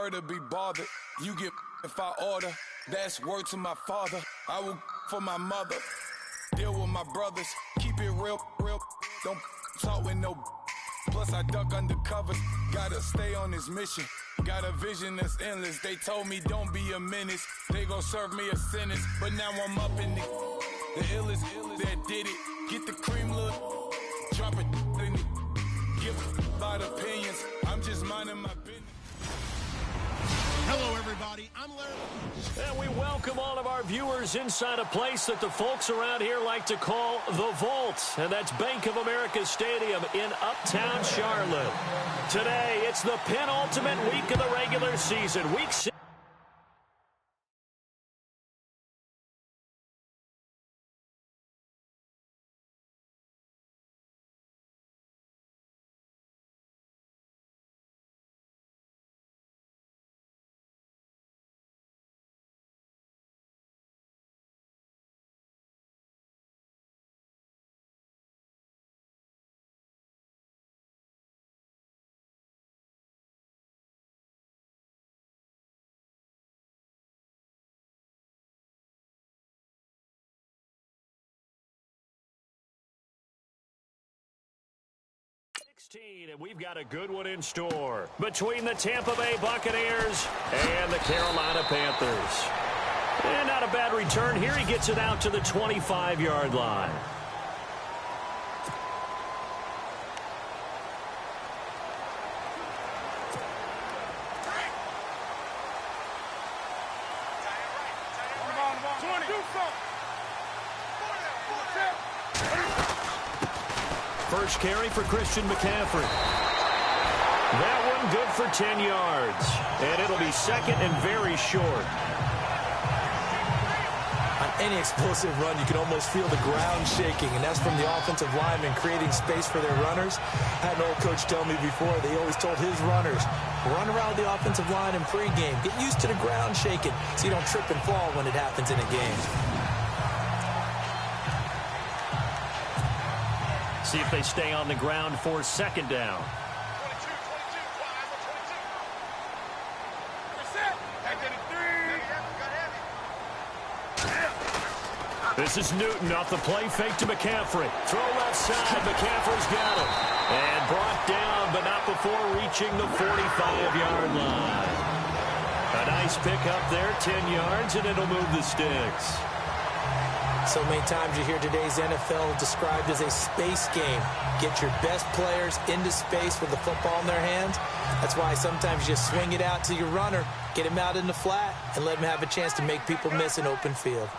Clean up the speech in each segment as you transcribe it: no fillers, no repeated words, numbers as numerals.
prefer to be bothered. You get if I order, that's word to my father. I will for my mother. Deal with my brothers, keep it real. Don't talk with no. Plus I duck undercovers, gotta stay on this mission. Got a vision that's endless. They told me don't be a menace. They gon' serve me a sentence, but now I'm up in the illest that did it. Get the cream, look, drop it in it. Give a lot of opinions. I'm just minding my business. Hello, everybody. I'm Larry. And we welcome all of our viewers inside a place that the folks around here like to call the Vault. And that's Bank of America Stadium in Uptown Charlotte. Today, it's the penultimate week of the regular season. Week 6. And we've got a good one in store between the Tampa Bay Buccaneers and the Carolina Panthers. And not a bad return here. He gets it out to the 25-yard line. First carry for Christian McCaffrey. That one good for 10 yards. And it'll be second and very short. On any explosive run, you can almost feel the ground shaking, and that's from the offensive linemen creating space for their runners. I had an old coach tell me before, they always told his runners, run around the offensive line in pregame. Get used to the ground shaking so you don't trip and fall when it happens in a game. See if they stay on the ground for second down. This is Newton off the play fake to McCaffrey. Throw left side. McCaffrey's got him. And brought down, but not before reaching the 45-yard line. A nice pickup there, 10 yards, and it'll move the sticks. So many times you hear today's NFL described as a space game. Get your best players into space with the football in their hands. That's why sometimes you just swing it out to your runner, get him out in the flat, and let him have a chance to make people miss an open field.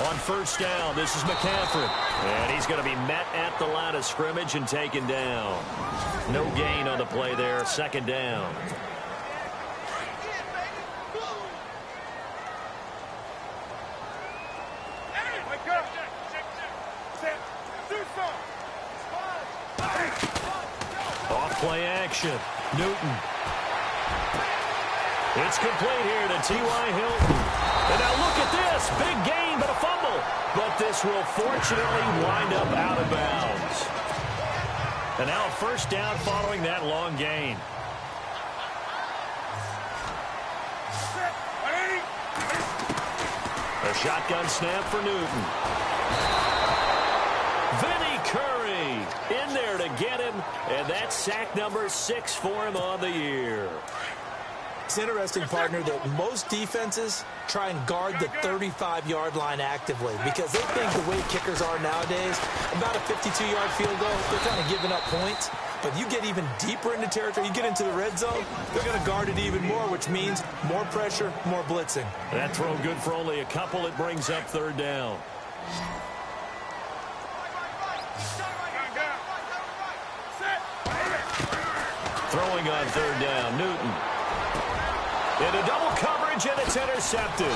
On first down, this is McCaffrey. And he's going to be met at the line of scrimmage and taken down. No gain on the play there, second down. Off-play action. Newton. It's complete here to T.Y. Hilton. And now look at this. Big gain, but a fumble. But this will fortunately wind up out of bounds. And now a first down following that long gain. A shotgun snap for Newton. Vinny Curry in there to get him. And that's sack number 6 for him on the year. It's interesting, partner, that most defenses try and guard the 35-yard line actively because they think the way kickers are nowadays, about a 52-yard field goal, they're kind of giving up points. But you get even deeper into territory, you get into the red zone, they're going to guard it even more, which means more pressure, more blitzing. That throw good for only a couple. It brings up third down. Throwing on third down, Newton. Into double coverage, and it's intercepted.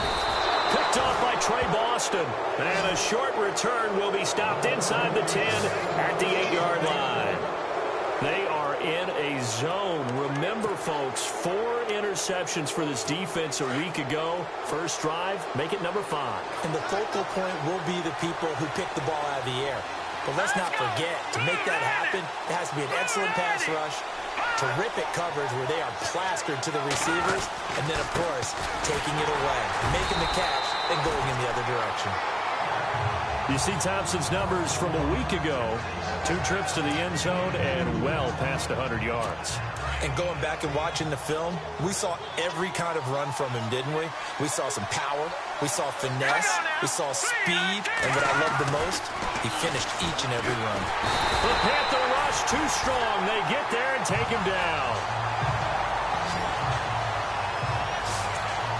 Picked off by Trey Boston. And a short return will be stopped inside the 10 at the 8-yard line. They are in a zone. Remember, folks, 4 interceptions for this defense a week ago. First drive, make it number 5. And the focal point will be the people who pick the ball out of the air. But let's not forget, to make that happen, it has to be an excellent pass rush, terrific coverage where they are plastered to the receivers, and then, of course, taking it away, making the catch, and going in the other direction. You see Thompson's numbers from a week ago. 2 trips to the end zone and well past 100 yards. And going back and watching the film, we saw every kind of run from him, didn't we? We saw some power, we saw finesse, we saw speed, and what I loved the most, he finished each and every run. The Panther rush too strong. They get there and take him down.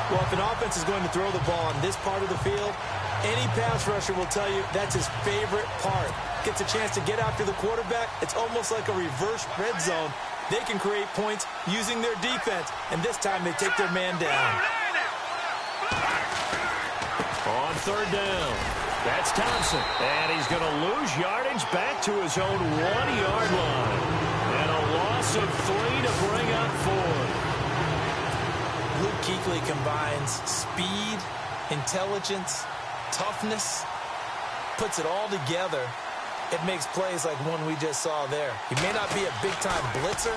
Well, if an offense is going to throw the ball on this part of the field, any pass rusher will tell you that's his favorite part. Gets a chance to get after the quarterback. It's almost like a reverse red zone. They can create points using their defense, and this time they take their man down. On 3rd down, that's Thompson. And he's going to lose yardage back to his own 1-yard line. And a loss of 3 to bring up 4th. Luke Kuechly combines speed, intelligence, toughness, puts it all together. It makes plays like one we just saw there. He may not be a big-time blitzer,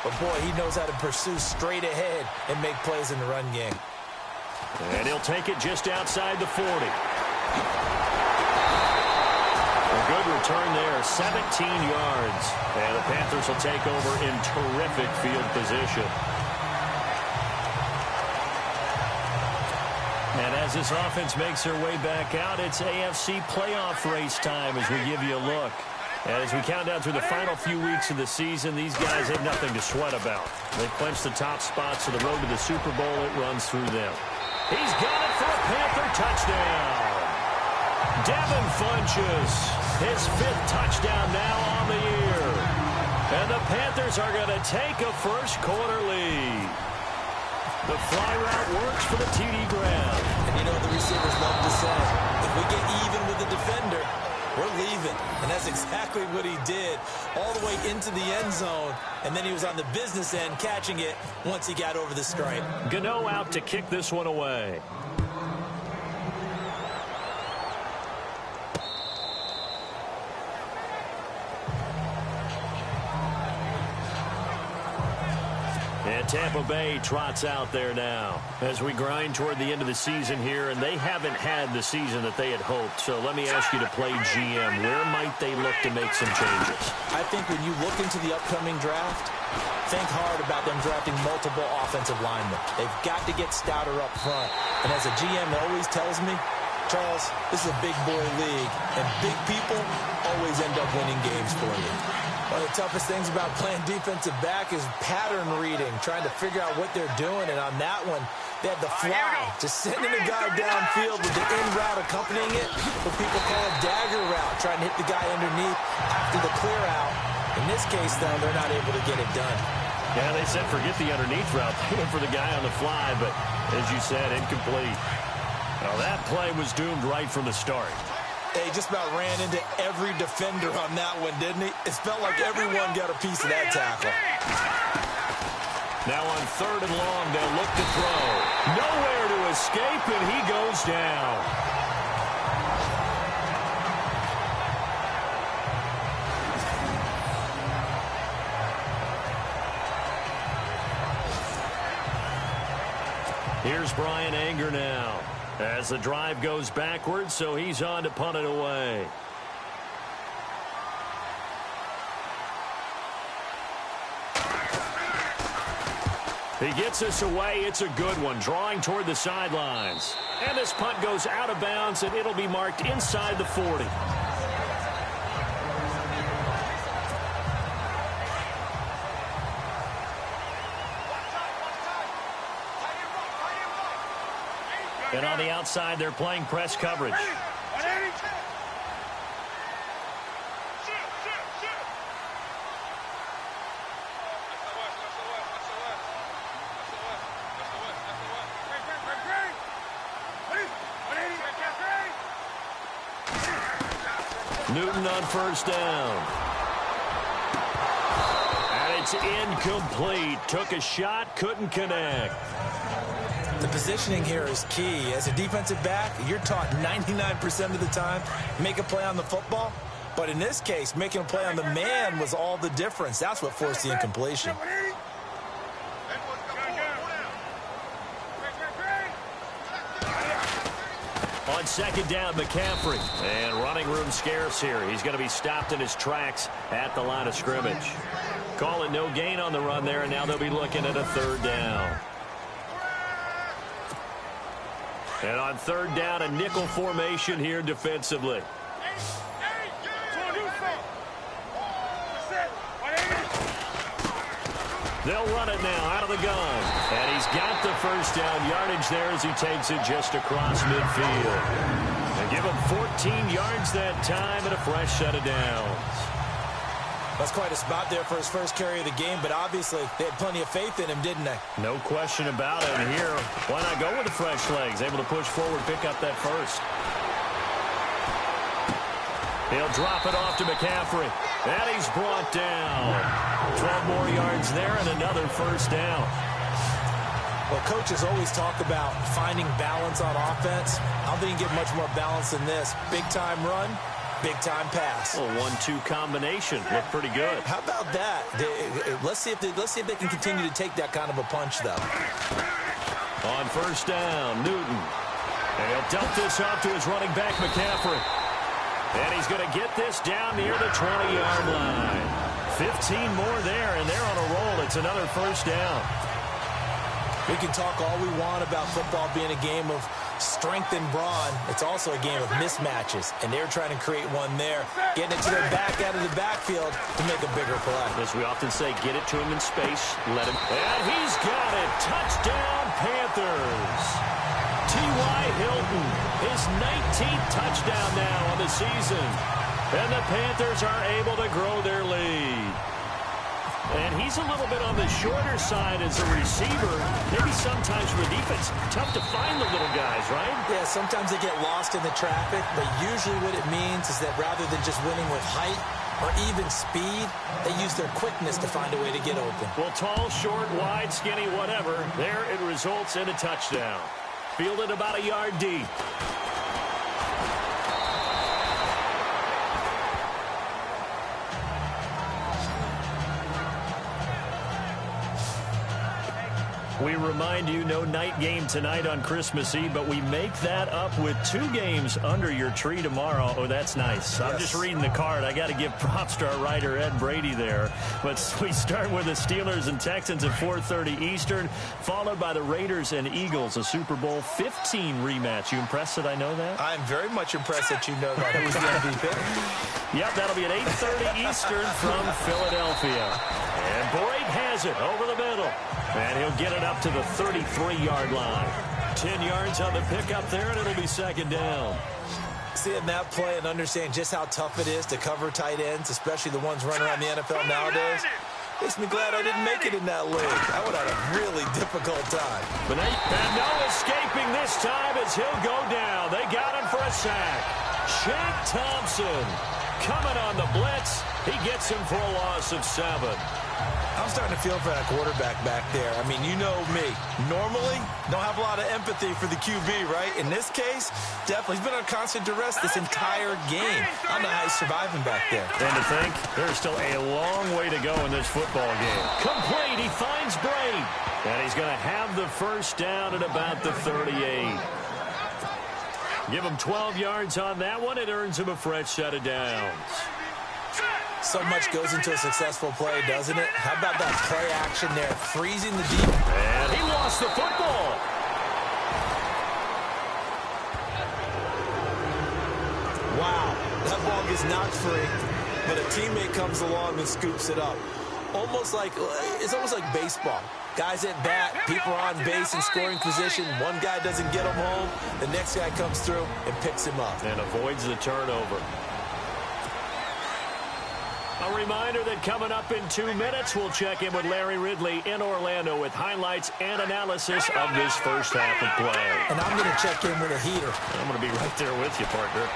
but, boy, he knows how to pursue straight ahead and make plays in the run game. And he'll take it just outside the 40. A good return there, 17 yards. And the Panthers will take over in terrific field position. And as this offense makes their way back out, it's AFC playoff race time as we give you a look. And as we count down through the final few weeks of the season, these guys have nothing to sweat about. They've clinched the top spots, so the road to the Super Bowl, it runs through them. He's got it for a Panther touchdown. Devin Funchess, his 5th touchdown now on the year. And the Panthers are going to take a first-quarter lead. The fly route works for the TD grab. And you know the receivers love to say, if we get even with the defender, we're leaving. And that's exactly what he did, all the way into the end zone. And then he was on the business end catching it once he got over the stripe. Gano out to kick this one away. And Tampa Bay trots out there now as we grind toward the end of the season here, and they haven't had the season that they had hoped. So let me ask you to play GM. Where might they look to make some changes? I think when you look into the upcoming draft, think hard about them drafting multiple offensive linemen. They've got to get stouter up front. And as a GM always tells me, Charles, this is a big boy league, and big people always end up winning games for you. One of the toughest things about playing defensive back is pattern reading, trying to figure out what they're doing. And on that one, they had the fly, just sending a guy downfield with the in route accompanying it, what people call a dagger route, trying to hit the guy underneath after the clear out. In this case, though, they're not able to get it done. Yeah, they said forget the underneath route. They went for the guy on the fly, but as you said, incomplete. Well, that play was doomed right from the start. He just about ran into every defender on that one, didn't he? It felt like everyone got a piece of that tackle. Now on 3rd and long, they'll look to throw. Nowhere to escape, and he goes down. Here's Brian Anger now as the drive goes backwards, so he's on to punt it away. He gets us away. It's a good one, drawing toward the sidelines. And this punt goes out of bounds, and it'll be marked inside the 40. And on the outside, they're playing press coverage. Newton on 1st down. And it's incomplete. Took a shot, couldn't connect. The positioning here is key. As a defensive back, you're taught 99% of the time, make a play on the football, But in this case, making a play on the man was all the difference. That's what forced the incompletion. On second down, McCaffrey. And running room scarce here. He's going to be stopped in his tracks at the line of scrimmage. Call it no gain on the run there, and now they'll be looking at a third down. And on third down, a nickel formation here defensively. They'll run it now out of the gun. And he's got the first down yardage there as he takes it just across midfield. And give him 14 yards that time and a fresh set of downs. That's quite a spot there for his first carry of the game, but obviously they had plenty of faith in him, didn't they? No question about it. And here, why not go with the fresh legs? Able to push forward, pick up that first. He'll drop it off to McCaffrey. And he's brought down. 12 more yards there and another first down. Well, coaches always talk about finding balance on offense. I don't think you can get much more balance than this. Big-time run, big-time pass. A 1-2 combination. Looked pretty good. How about that? Let's see if they can continue to take that kind of a punch, though. On first down, Newton. And he'll dump this off to his running back, McCaffrey. And he's going to get this down near the 20-yard line. 15 more there, and they're on a roll. It's another first down. We can talk all we want about football being a game of strength and brawn. It's also a game of mismatches, and they're trying to create one there, getting it to their back out of the backfield to make a bigger play. As we often say, get it to him in space, let him. And he's got it. Touchdown, Panthers. T.Y. Hilton, his 19th touchdown now on the season. And the Panthers are able to grow their lead. And he's a little bit on the shorter side as a receiver. Maybe sometimes for the defense, tough to find the little guys, right? Yeah, sometimes they get lost in the traffic, but usually what it means is that rather than just winning with height or even speed, they use their quickness to find a way to get open. Well, tall, short, wide, skinny, whatever, there it results in a touchdown. Fielded about a yard deep. We remind you, no night game tonight on Christmas Eve, but we make that up with 2 games under your tree tomorrow. Oh, that's nice. Yes. I'm just reading the card. I got to give props to our writer, Ed Brady, there. But we start with the Steelers and Texans at 4:30 Eastern, followed by the Raiders and Eagles, a Super Bowl 15 rematch. You impressed that I know that? I'm very much impressed that you know that. It was the MVP. Yep, that'll be at 8:30 Eastern from Philadelphia. And Boyd has it over the middle. And he'll get it up to the 33-yard line. 10 yards on the pickup there, and it'll be second down. Seeing that play and understand just how tough it is to cover tight ends, especially the ones running around the NFL nowadays, makes me glad I didn't make it in that league. I would have had a really difficult time. But and no escaping this time as he'll go down. They got him for a sack. Shaq Thompson coming on the blitz. He gets him for a loss of 7. I'm starting to feel for that quarterback back there. I mean, you know me. Normally, don't have a lot of empathy for the QB, right? In this case, definitely. He's been on constant duress this entire game. I don't know how he's surviving back there. And to think, there's still a long way to go in this football game. Complete. He finds Bray. And he's going to have the first down at about the 38. Give him 12 yards on that one. It earns him a fresh set of downs. So much goes into a successful play, doesn't it? How about that play action there, freezing the deep. And he lost the football. Wow, that ball gets knocked free, but a teammate comes along and scoops it up. It's almost like baseball. Guys at bat, people are on base in scoring position. One guy doesn't get him home. The next guy comes through and picks him up. And avoids the turnover. A reminder that coming up in 2 minutes, we'll check in with Larry Ridley in Orlando with highlights and analysis of this first half of play. And I'm going to check in with a heater. I'm going to be right there with you, partner.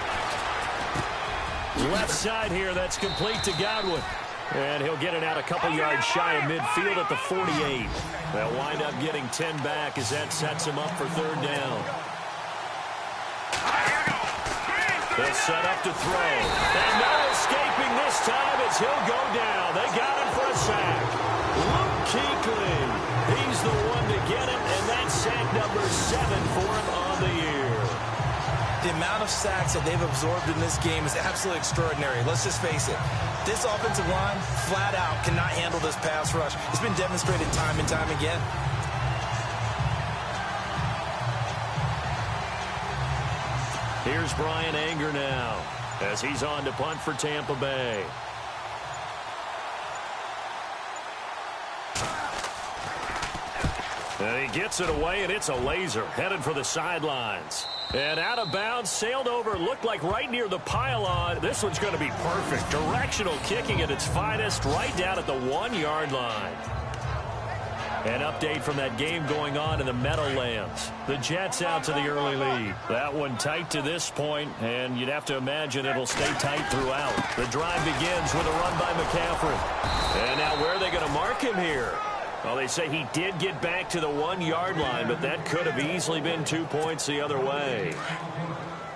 Left side here, that's complete to Godwin. And he'll get it out a couple yards shy of midfield at the 48. They'll wind up getting 10 back as that sets him up for third down. They'll set up to throw. And no escaping this time as he'll go down. They got him for a sack. Luke Kuechly, he's the one to get it, and that's sack number 7 for him on the year. The amount of sacks that they've absorbed in this game is absolutely extraordinary. Let's just face it. This offensive line, flat out, cannot handle this pass rush. It's been demonstrated time and time again. Here's Brian Anger now as he's on to punt for Tampa Bay. And he gets it away, and it's a laser headed for the sidelines. And out of bounds, sailed over, looked like right near the pylon. This one's going to be perfect. Directional kicking at its finest, right down at the 1-yard line. An update from that game going on in the Meadowlands. The Jets out to the early lead. That one tight to this point, and you'd have to imagine it'll stay tight throughout. The drive begins with a run by McCaffrey. And now where are they going to mark him here? Well, they say he did get back to the 1-yard line, but that could have easily been 2 points the other way.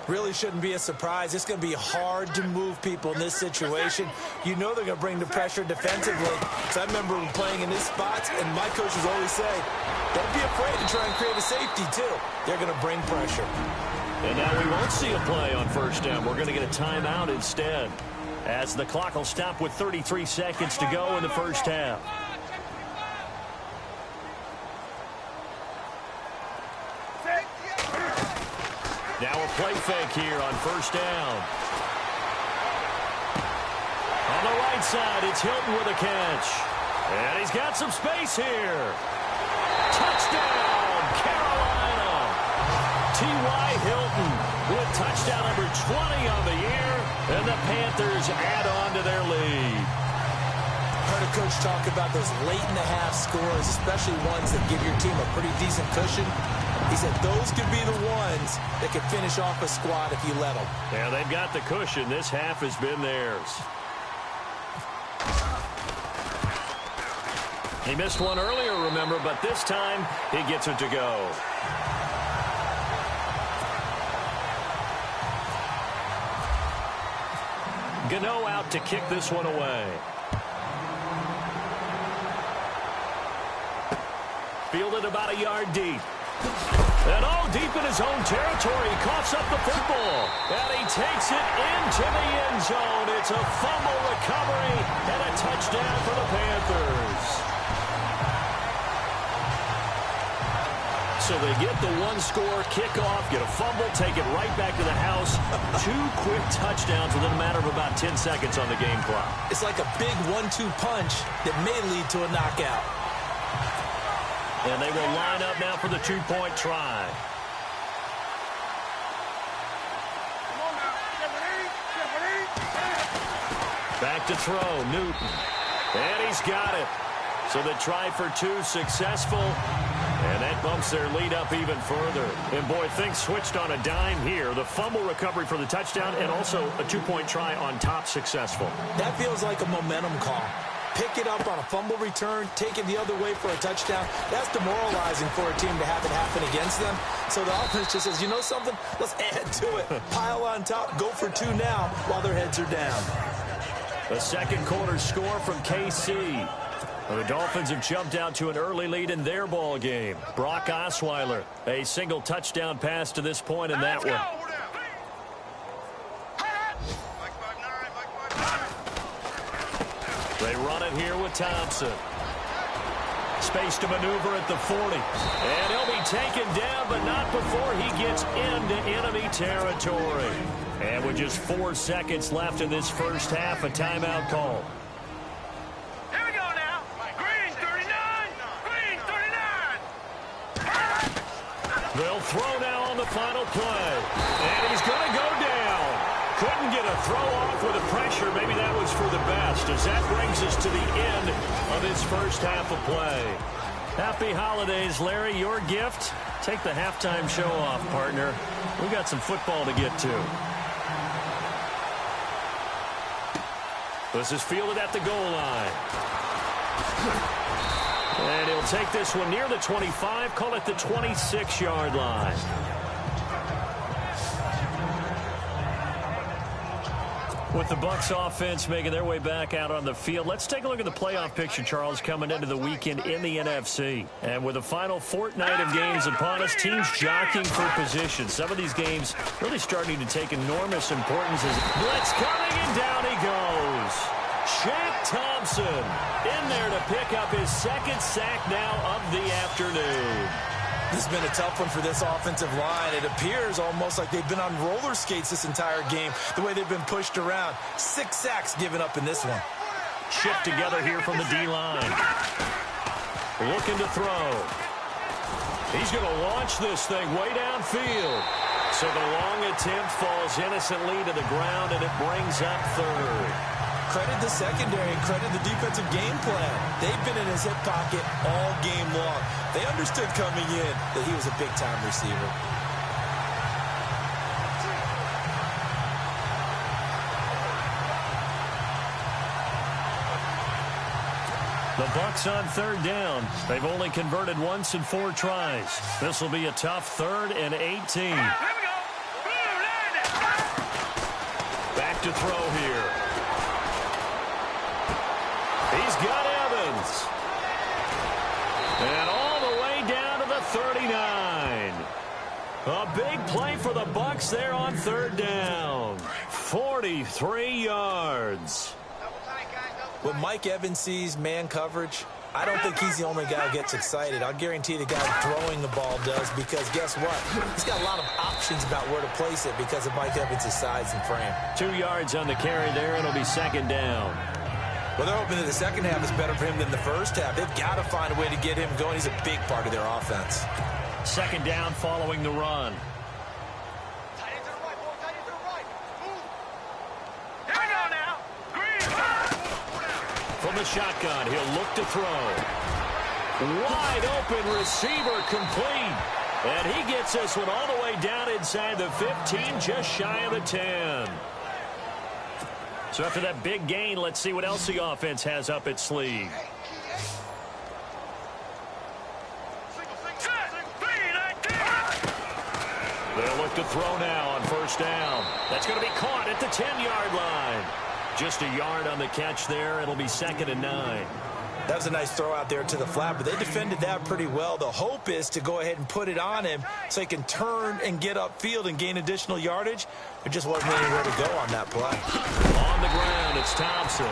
Really shouldn't be a surprise. It's going to be hard to move people in this situation. You know they're going to bring the pressure defensively. So I remember playing in this spot, and my coaches always say, don't be afraid to try and create a safety, too. They're going to bring pressure. And now we won't see a play on first down. We're going to get a timeout instead, as the clock will stop with 33 seconds to go in the first half. Now a play fake here on first down. On the right side, it's Hilton with a catch. And he's got some space here. Touchdown, Carolina. T.Y. Hilton with touchdown number 20 on the year. And the Panthers add on to their lead. Heard a coach talk about those late-in-the-half scores, especially ones that give your team a pretty decent cushion. He said those could be the ones that could finish off a squad if you let them. Yeah, they've got the cushion. This half has been theirs. He missed one earlier, remember, but this time he gets it to go. Gano out to kick this one away. Fielded about a yard deep. And all deep in his own territory. He coughs up the football. And he takes it into the end zone. It's a fumble recovery and a touchdown for the Panthers. So they get the one-score kickoff, get a fumble, take it right back to the house. 2 quick touchdowns within a matter of about 10 seconds on the game clock. It's like a big 1-2 punch that may lead to a knockout. And they will line up now for the 2-point try. Back to throw, Newton. And he's got it. So the try for 2 successful. And that bumps their lead up even further. And, boy, things switched on a dime here. The fumble recovery for the touchdown and also a 2-point try on top successful. That feels like a momentum call. Pick it up on a fumble return, take it the other way for a touchdown. That's demoralizing for a team to have it happen against them. So the offense just says, you know something? Let's add to it. Pile on top, go for 2 now while their heads are down. The second quarter score from KC. The Dolphins have jumped out to an early lead in their ball game. Brock Osweiler, a single touchdown pass to this point in that one. They run it here with Thompson. Space to maneuver at the 40. And he'll be taken down, but not before he gets into enemy territory. And with just 4 seconds left in this first half, a timeout call. Here we go now. Green 39. Green 39. They'll throw now on the final play. And he's going to go down. Couldn't get a throw off with the pressure. Maybe that was for the best, as that brings us to the end of this first half of play. Happy holidays, Larry. Your gift? Take the halftime show off, partner. We got some football to get to. This is fielded at the goal line. And he'll take this one near the 25, call it the 26-yard line. With the Bucs offense making their way back out on the field, let's take a look at the playoff picture, Charles, coming into the weekend in the NFC. And with the final fortnight of games upon us, teams jockeying for position. Some of these games really starting to take enormous importance as blitz coming, and down he goes. Shaq Thompson in there to pick up his second sack now of the afternoon. This has been a tough one for this offensive line. It appears almost like they've been on roller skates this entire game, the way they've been pushed around. 6 sacks given up in this one. Shift together here from the D-line. Looking to throw. He's going to launch this thing way downfield. So the long attempt falls innocently to the ground, and it brings up third. Credit the secondary and credit the defensive game plan. They've been in his hip pocket all game long. They understood coming in that he was a big-time receiver. The Bucs on third down. They've only converted once in 4 tries. This will be a tough 3rd and 18. Back to throw here. He's got Evans. And all the way down to the 39. A big play for the Bucs there on third down. 43 yards. When Mike Evans sees man coverage, I don't think he's the only guy who gets excited. I'll guarantee the guy throwing the ball does, because guess what? He's got a lot of options about where to place it because of Mike Evans' size and frame. 2 yards on the carry there. It'll be second down. Well, they're hoping that the second half is better for him than the first half. They've got to find a way to get him going. He's a big part of their offense. Second down following the run. Tight end to the right, boy. Tight end to the right. Move. Here we go now. Green. From the shotgun, he'll look to throw. Wide open receiver complete. And he gets this one all the way down inside the 15, just shy of the 10. So after that big gain, let's see what else the offense has up its sleeve. They'll look to throw now on first down. That's going to be caught at the 10-yard line. Just a yard on the catch there. It'll be second and 9. That was a nice throw out there to the flat, but they defended that pretty well. The hope is to go ahead and put it on him so he can turn and get upfield and gain additional yardage. There just wasn't anywhere to go on that play. On the ground, it's Thompson.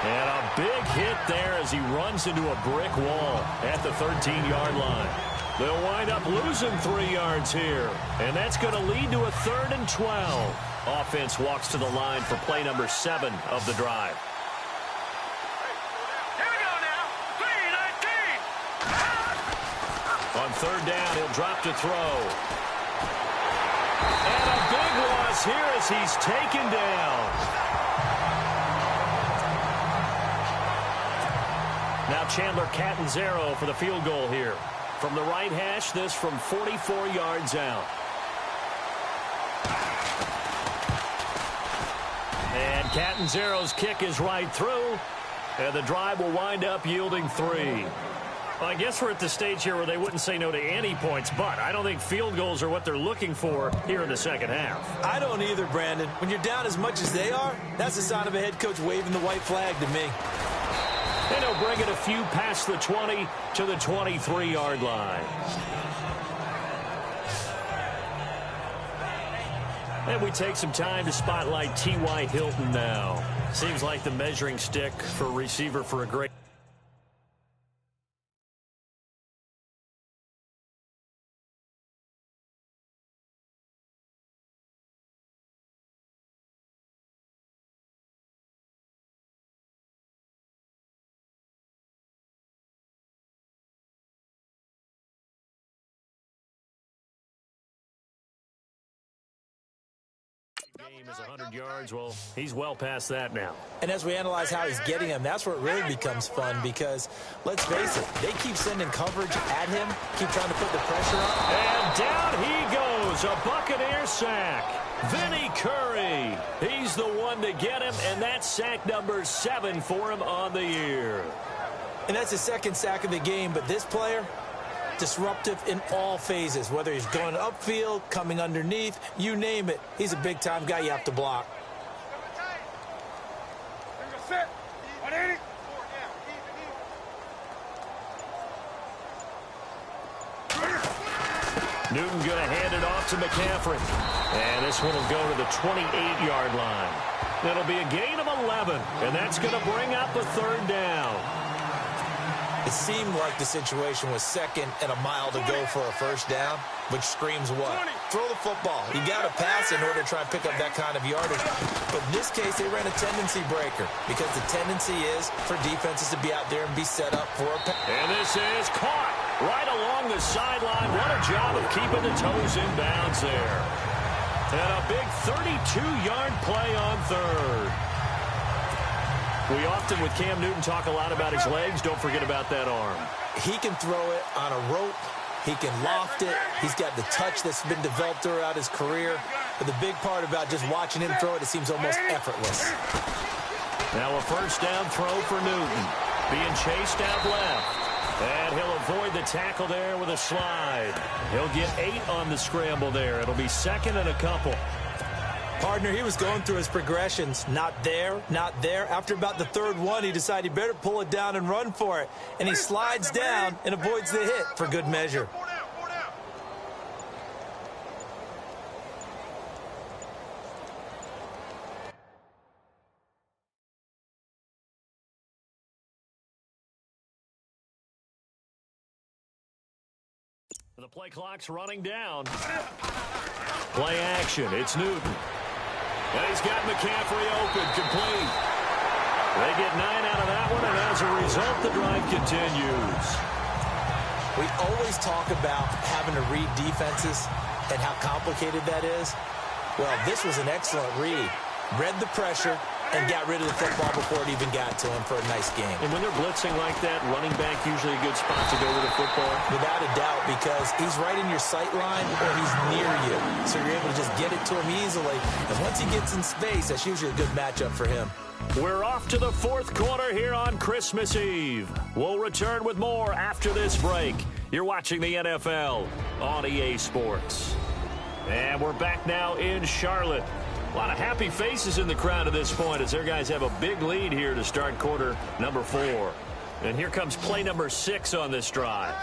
And a big hit there as he runs into a brick wall at the 13-yard line. They'll wind up losing 3 yards here, and that's going to lead to a 3rd and 12. Offense walks to the line for play number 7 of the drive. On third down, he'll drop to throw. And a big loss here as he's taken down. Now Chandler Catanzaro for the field goal here. From the right hash, this from 44 yards out. And Catanzaro's kick is right through. And the drive will wind up yielding 3. Well, I guess we're at the stage here where they wouldn't say no to any points, but I don't think field goals are what they're looking for here in the second half. I don't either, Brandon. When you're down as much as they are, that's the sign of a head coach waving the white flag to me. And he'll bring it a few past the 20 to the 23-yard line. And we take some time to spotlight T.Y. Hilton now. Seems like the measuring stick for a receiver for a great... Game is 100 yards. Well, he's well past that now. And as we analyze how he's getting them, that's where it really becomes fun because, let's face it, they keep sending coverage at him, keep trying to put the pressure on. And down he goes, a Buccaneer sack. Vinny Curry, he's the one to get him, and that's sack number 7 for him on the year. And that's his second sack of the game, but this player, disruptive in all phases, whether he's going upfield, coming underneath, you name it. He's a big-time guy you have to block. set. Newton going to hand it off to McCaffrey. And this one will go to the 28-yard line. It'll be a gain of 11, and that's going to bring up a third down. It seemed like the situation was second and a mile to go for a first down, which screams what? Throw the football. You got to pass in order to try and pick up that kind of yardage. But in this case, they ran a tendency breaker because the tendency is for defenses to be out there and be set up for a pass. And this is caught right along the sideline. What a job of keeping the toes in bounds there. And a big 32-yard play on third. We often, with Cam Newton, talk a lot about his legs. Don't forget about that arm. He can throw it on a rope. He can loft it. He's got the touch that's been developed throughout his career. But the big part about just watching him throw it, it seems almost effortless. Now a first down throw for Newton. Being chased out left. And he'll avoid the tackle there with a slide. He'll get 8 on the scramble there. It'll be second and a couple. Partner, he was going through his progressions. Not there, not there. After about the third one, he decided he better pull it down and run for it. And he slides down and avoids the hit for good measure. The play clock's running down. Play action. It's Newton. And he's got McCaffrey open, complete. They get 9 out of that one, and as a result, the drive continues. We always talk about having to read defenses and how complicated that is. Well, this was an excellent read. Read the pressure and got rid of the football before it even got to him for a nice game. And when they're blitzing like that, running back usually a good spot to go with the football? Without a doubt, because he's right in your sight line or he's near you. So you're able to just get it to him easily. And once he gets in space, that's usually a good matchup for him. We're off to the fourth quarter here on Christmas Eve. We'll return with more after this break. You're watching the NFL on EA Sports. And we're back now in Charlotte. A lot of happy faces in the crowd at this point as their guys have a big lead here to start quarter number 4. And here comes play number 6 on this drive.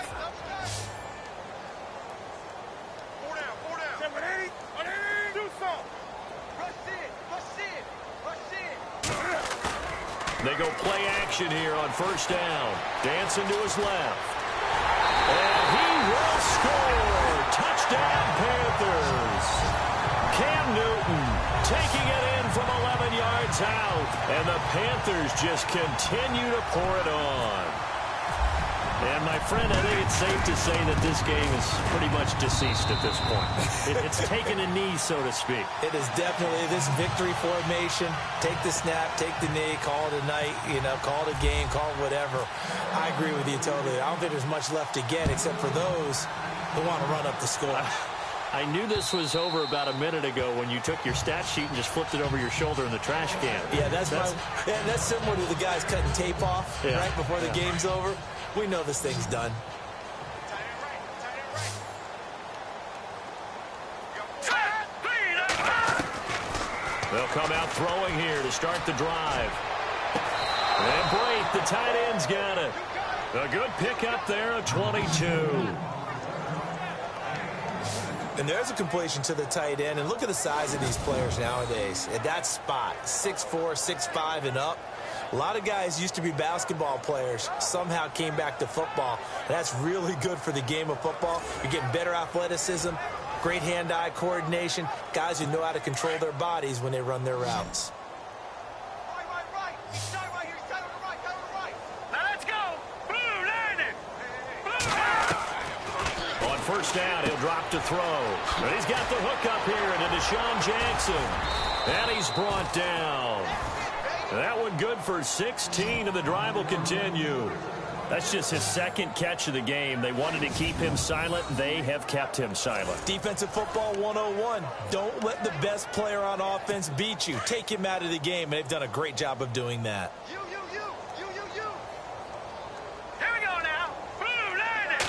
They go play action here on first down. Dancing to his left. And he will score. Touchdown, Panthers. Cam Newton taking it in from 11 yards out. And the Panthers just continue to pour it on. And, my friend, I think it's safe to say that this game is pretty much deceased at this point. It's taken a knee, so to speak. It is definitely this victory formation. Take the snap, take the knee, call it a night, call it a game, call it whatever. I agree with you totally. I don't think there's much left to get except for those who want to run up the score. I knew this was over about a minute ago when you took your stat sheet and just flipped it over your shoulder in the trash can. Yeah, that's similar to the guys cutting tape off right before the game's over. We know this thing's done. They'll come out throwing here to start the drive. And Brate, the tight end's got it. A good pickup there at 22. And there's a completion to the tight end. And look at the size of these players nowadays. At that spot, 6'4", 6'5", and up. A lot of guys used to be basketball players, somehow came back to football. That's really good for the game of football. You're getting better athleticism, great hand-eye coordination, guys who know how to control their bodies when they run their routes. Right. Start right here. Start on the right. Start on the right. Now let's go. Blue landing. On first down, he'll drop to throw. And he's got the hook up here into Deshaun Jackson. And he's brought down. That one good for 16, and the drive will continue. That's just his second catch of the game. They wanted to keep him silent. They have kept him silent. Defensive football 101. Don't let the best player on offense beat you. Take him out of the game, and they've done a great job of doing that. You. Here we go now. Blue landing.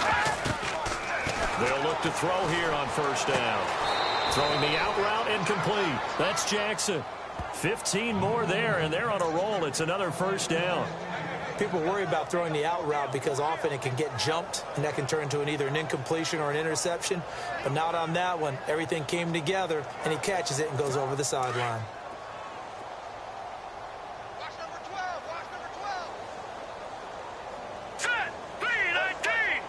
They'll look to throw here on first down. Throwing the out route incomplete. That's Jackson. 15 more there, and they're on a roll. It's another first down. People worry about throwing the out route because often it can get jumped, and that can turn into either an incompletion or an interception. But not on that one. Everything came together, and he catches it and goes over the sideline. Watch number 12. Watch number 12. Set. 319.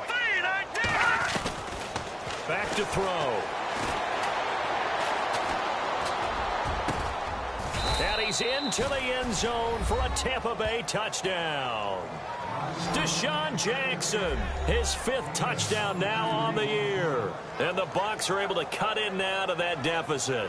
319. Back to throw. And he's into the end zone for a Tampa Bay touchdown. Deshaun Jackson, his 5th touchdown now on the year. And the Bucs are able to cut in and out of that deficit.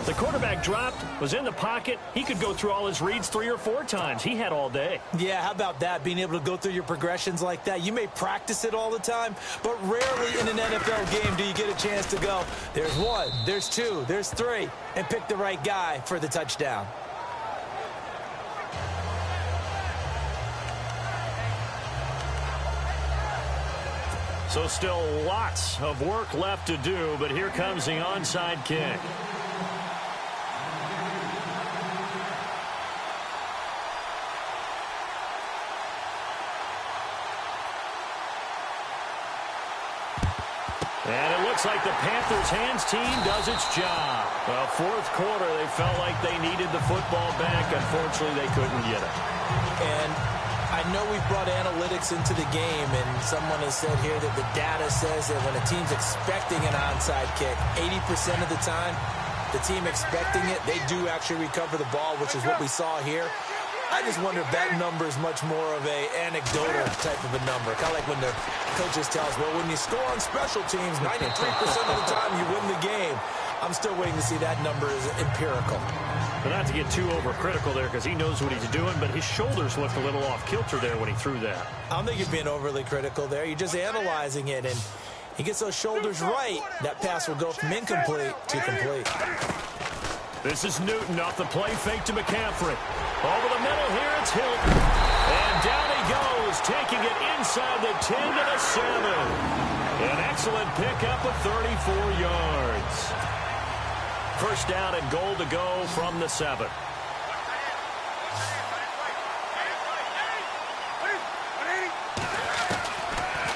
The quarterback dropped, was in the pocket. He could go through all his reads 3 or 4 times. He had all day. Yeah, how about that, being able to go through your progressions like that? You may practice it all the time, but rarely in an NFL game do you get a chance to go, there's 1, there's 2, there's 3, and pick the right guy for the touchdown. So still lots of work left to do, but here comes the onside kick. And it looks like the Panthers' hands team does its job. Well, 4th quarter, they felt like they needed the football back. Unfortunately, they couldn't get it. And I know we've brought analytics into the game, and someone has said here that the data says that when a team's expecting an onside kick, 80% of the time, the team expecting it, they do actually recover the ball, which is what we saw here. I just wonder if that number is much more of a anecdotal type of a number. Kind of like when the coaches tell us, well, when you score on special teams, 93% of the time you win the game. I'm still waiting to see that number is empirical. But not to get too overcritical there because he knows what he's doing, but his shoulders looked a little off kilter there when he threw that. I don't think you're being overly critical there. You're just analyzing it, and he gets those shoulders right. That pass will go from incomplete to complete. This is Newton off the play fake to McCaffrey. Over the middle here, it's Hilton. And down he goes, taking it inside the 10 to the 7. An excellent pickup of 34 yards. First down and goal to go from the 7.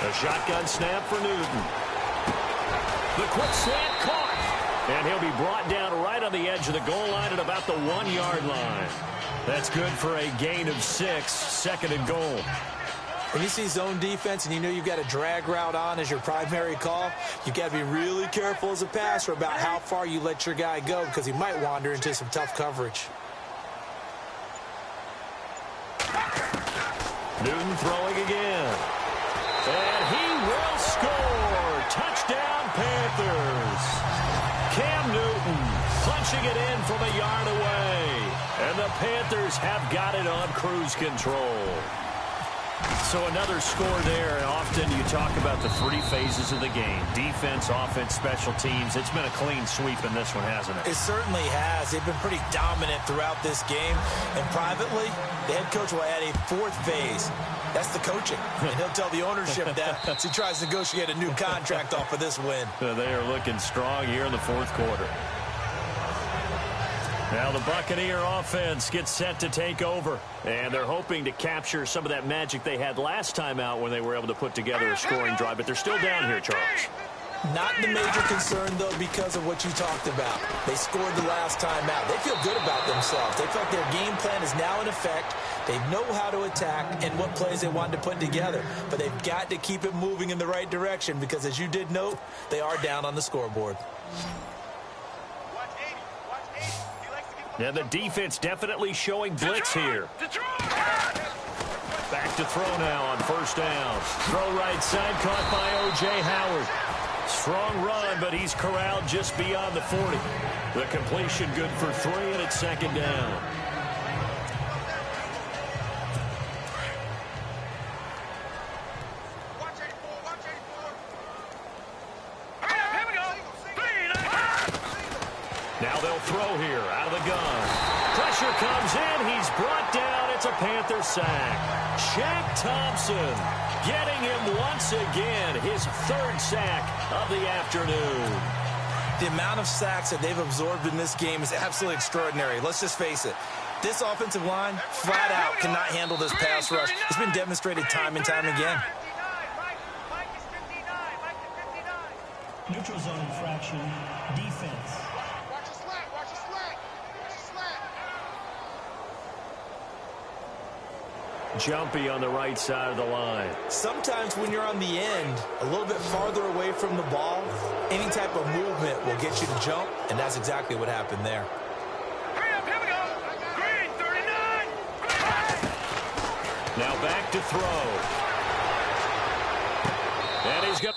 A shotgun snap for Newton. The quick slant caught. And he'll be brought down right on the edge of the goal line at about the 1-yard line. That's good for a gain of 6, 2nd and goal. When you see zone defense and you know you've got a drag route on as your primary call, you've got to be really careful as a passer about how far you let your guy go because he might wander into some tough coverage. Newton throwing again. And he will score. Touchdown, Panthers. Cam Newton punching it in from a yard away. And the Panthers have got it on cruise control. So another score there. Often you talk about the 3 phases of the game. Defense, offense, special teams. It's been a clean sweep in this one, hasn't it? It certainly has. They've been pretty dominant throughout this game. And privately, the head coach will add a 4th phase. That's the coaching. And he'll tell the ownership that as he tries to negotiate a new contract off of this win. They are looking strong here in the 4th quarter. Now the Buccaneer offense gets set to take over. And they're hoping to capture some of that magic they had last time out when they were able to put together a scoring drive. But they're still down here, Charles. Not the major concern, though, because of what you talked about. They scored the last time out. They feel good about themselves. They feel like their game plan is now in effect. They know how to attack and what plays they want to put together. But they've got to keep it moving in the right direction because, as you did note, they are down on the scoreboard. Yeah, the defense definitely showing blitz here. Back to throw now on first down. Throw right side caught by O.J. Howard. Strong run, but he's corralled just beyond the 40. The completion good for 3, and it's 2nd down. Now they'll throw here out of the gun. Pressure comes in. He's brought down. It's a Panther sack. Shaq Thompson getting him once again. His 3rd sack of the afternoon. The amount of sacks that they've absorbed in this game is absolutely extraordinary. Let's just face it. This offensive line, flat out, cannot handle this pass rush. It's been demonstrated time and time again. Neutral zone infraction, defense. Watch the slant, watch the slant. Watch the slant. Jumpy on the right side of the line. Sometimes when you're on the end, a little bit farther away from the ball, any type of movement will get you to jump, and that's exactly what happened there. Hurry up, here we go. Green, 39. Green. Now back to throw. And he's got...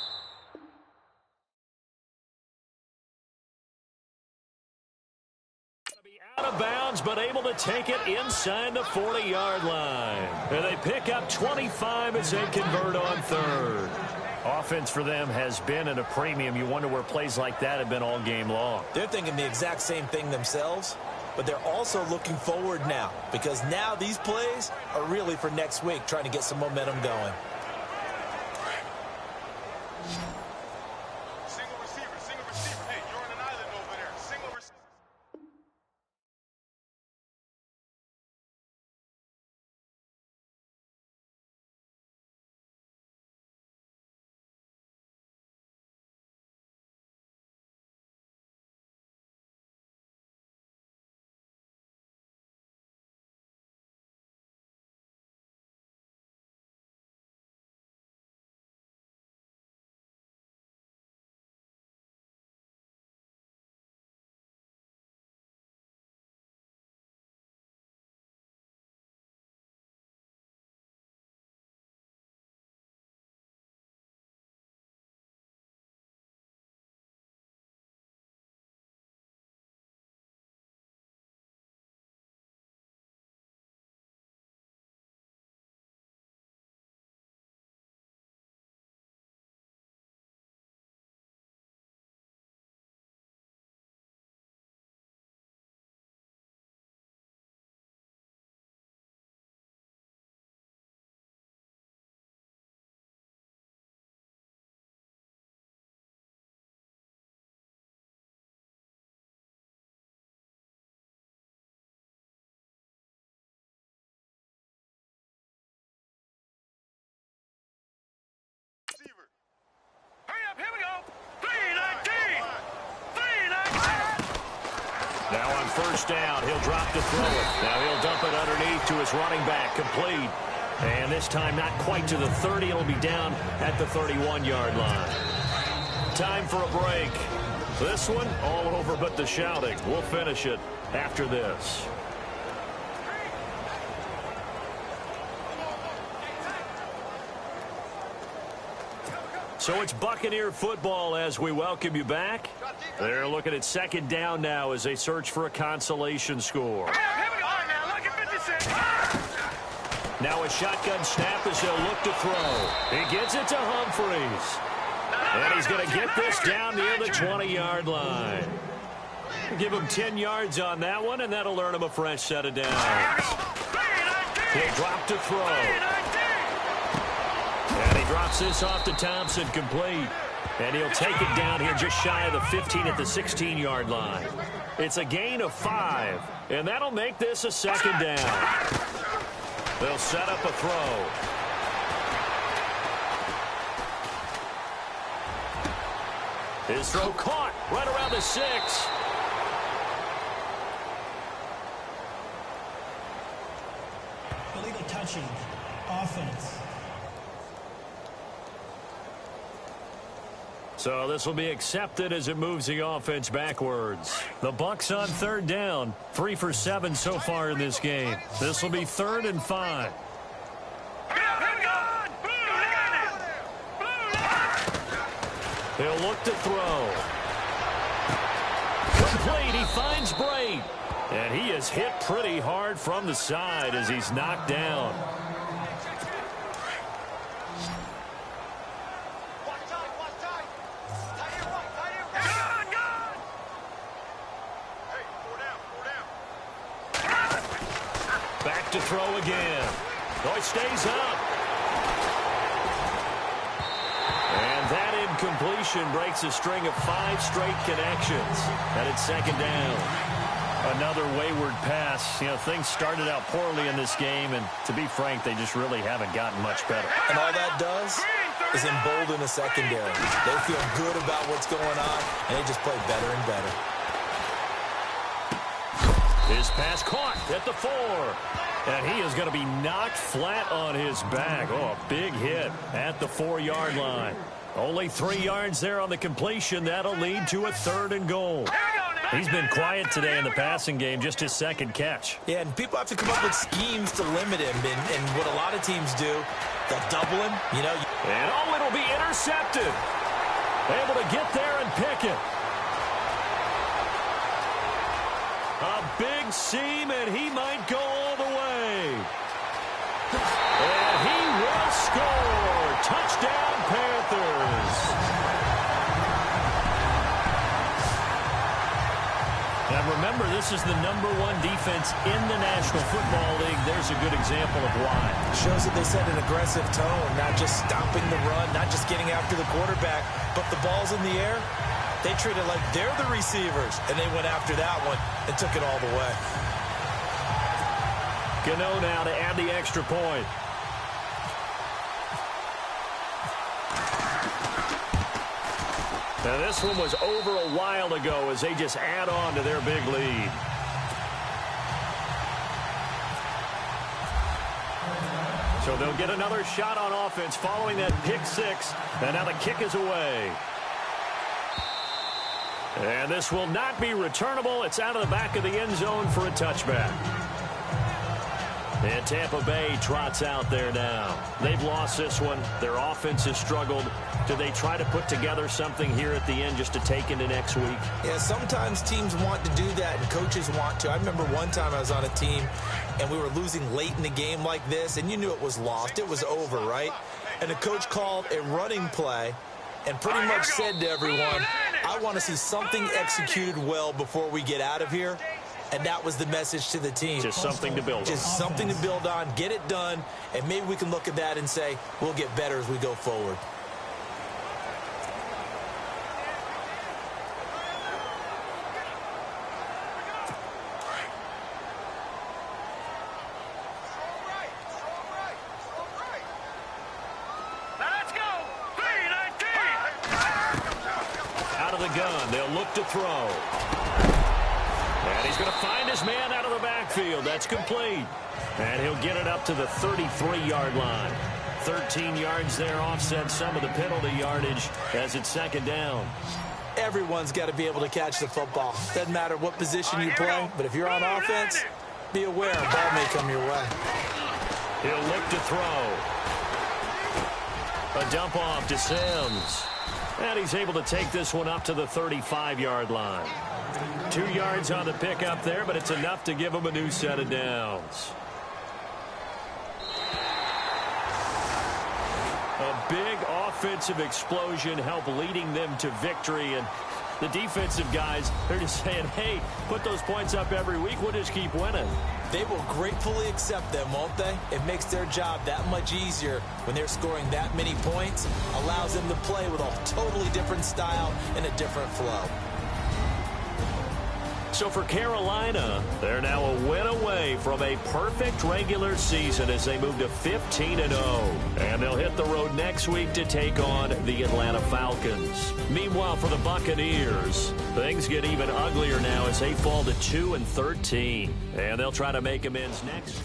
Out of bounds, but able to take it inside the 40-yard line. And they pick up 25 as they convert on third. Offense for them has been at a premium. You wonder where plays like that have been all game long. They're thinking the exact same thing themselves, but they're also looking forward now because now these plays are really for next week, trying to get some momentum going. Single receiver, single receiver. Hey, you're on an island over there. Single receiver. Hurry up, here we go. 319. 319. Now on first down, he'll drop to throw it. Now he'll dump it underneath to his running back, complete. And this time not quite to the 30. It'll be down at the 31-yard line. Time for a break. This one all over but the shouting. We'll finish it after this. So it's Buccaneer football as we welcome you back. They're looking at second down now as they search for a consolation score. Here we go. All right, now look at 56. Now a shotgun snap as they'll look to throw. He gets it to Humphreys. And he's going to get this down near the 20-yard line. Give him 10 yards on that one, and that'll earn him a fresh set of downs. He'll drop to throw. And he drops this off to Thompson, complete. And he'll take it down here just shy of the 15 at the 16-yard line. It's a gain of 5, and that'll make this a second down. They'll set up a throw. His throw caught right around the 6. Illegal touching. Offense. So this will be accepted as it moves the offense backwards. The Bucs on third down. 3 for 7 so far in this game. This will be 3rd and 5. He'll look to throw. Complete. He finds Braid. And he is hit pretty hard from the side as he's knocked down. Back to throw again. Oh, it stays up. And that incompletion breaks a string of 5 straight connections. And it's second down. Another wayward pass. You know, things started out poorly in this game, and to be frank, they just really haven't gotten much better. And all that does is embolden the secondary. They feel good about what's going on, and they just play better and better. His pass caught at the 4. And he is going to be knocked flat on his back. Oh, a big hit at the 4-yard line. Only 3 yards there on the completion. That'll lead to a 3rd and goal. He's been quiet today in the passing game, just his second catch. Yeah, and people have to come up with schemes to limit him. And what a lot of teams do, they'll double him. You know. And oh, it'll be intercepted. Able to get there and pick it. A big seam, and he might go all the way. And he will score. Touchdown, Panthers. Now, remember, this is the #1 defense in the National Football League. There's a good example of why. Shows that they set an aggressive tone, not just stopping the run, not just getting after the quarterback, but the ball's in the air. They treat it like they're the receivers, and they went after that one and took it all the way. Gano now to add the extra point. Now, this one was over a while ago as they just add on to their big lead. So they'll get another shot on offense following that pick 6, and now the kick is away. And this will not be returnable. It's out of the back of the end zone for a touchback. And Tampa Bay trots out there now. They've lost this one. Their offense has struggled. Do they try to put together something here at the end just to take into next week? Yeah, sometimes teams want to do that and coaches want to. I remember one time I was on a team and we were losing late in the game like this, and you knew it was lost. It was over, right? And the coach called a running play and pretty much said to everyone, I want to see something executed well before we get out of here. And that was the message to the team. Just something to build on. Just something to build on, get it done, and maybe we can look at that and say, we'll get better as we go forward. Out of the gun, they'll look to throw. And he's going to find his man out of the backfield. That's complete. And he'll get it up to the 33-yard line. 13 yards there, offset some of the penalty yardage as it's second down. Everyone's got to be able to catch the football. Doesn't matter what position you play, but if you're on offense, be aware a ball may come your way. He'll look to throw. A dump off to Sims. And he's able to take this one up to the 35-yard line. 2 yards on the pickup there, but it's enough to give him a new set of downs. A big offensive explosion helped leading them to victory. And the defensive guys, they're just saying, hey, put those points up every week. We'll just keep winning. They will gratefully accept them, won't they? It makes their job that much easier when they're scoring that many points. Allows them to play with a totally different style and a different flow. So for Carolina, they're now a win away from a perfect regular season as they move to 15-0. And they'll hit the road next week to take on the Atlanta Falcons. Meanwhile, for the Buccaneers, things get even uglier now as they fall to 2-13. And they'll try to make amends next.